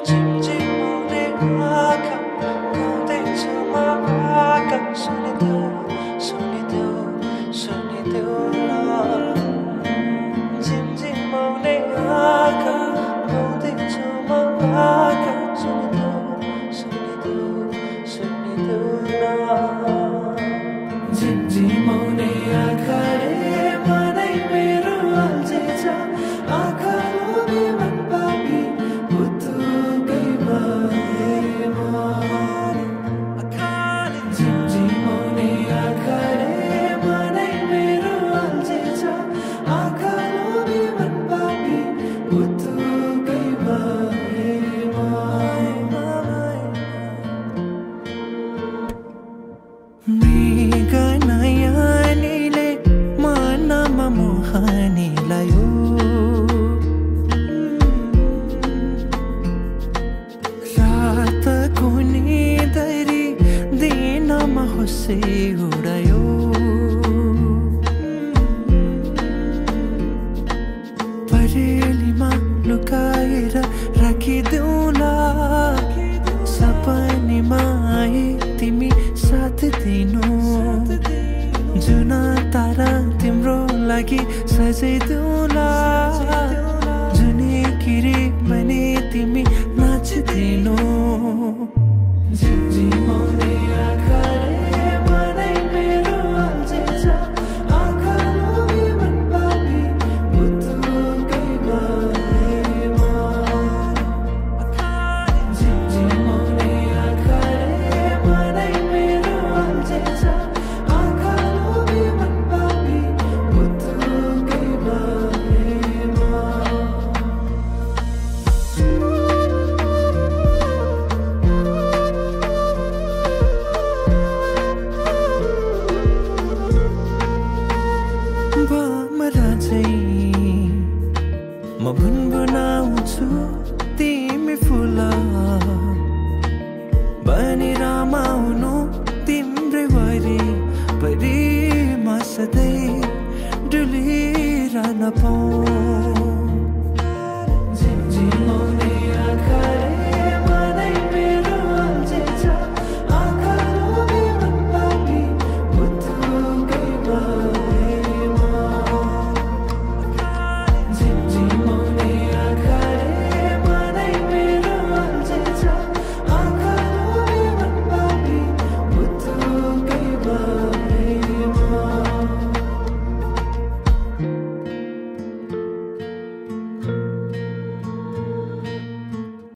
झिमझिमाउने आँखा गाउँदैछु म भाका सुनिदेऊ सुनिदेऊ सुनिदेऊ न झिमझिमाउने आँखा गाउँदैछु म भाका सुनिदेऊ सुनिदेऊ सुनिदेऊ न झिमझिमाउने आँखाले मनै मेरो अल्झेछ आँखा लोभी मन पापी पुतुकै भएमा झिमझिमाउने आँखाले मनै मेरो अल्झेछ आँखा लोभी मन पापी पुतुकै भएमा मृगनयनीले मनमा मोहनी लायो रातको निदरी दिनमा होसे उडायो परेलीमा लुकाएर राखिदेऊला सपनीमा आए तिमी साथ दिनु जुन तारा तिम्रो लागि सजाइदेऊला जुनी किरी भने तिमी नाचिदिनु झिमझिमाउने आँखाले मनै मेरो अल्झेछ आँखा लोभी मन पापी पुतुकै भएमा झिमझिमाउने आँखाले मनै मेरो अल्झेछ आँखा लोभी मन पापी पुतुकै भएमा भमरा चाहिँ म भुनभुनाउँछु तिमी फुल बनी रमाउनु तिम्रै वरिपरिमा सधैँ डुलिरहन पाऊँ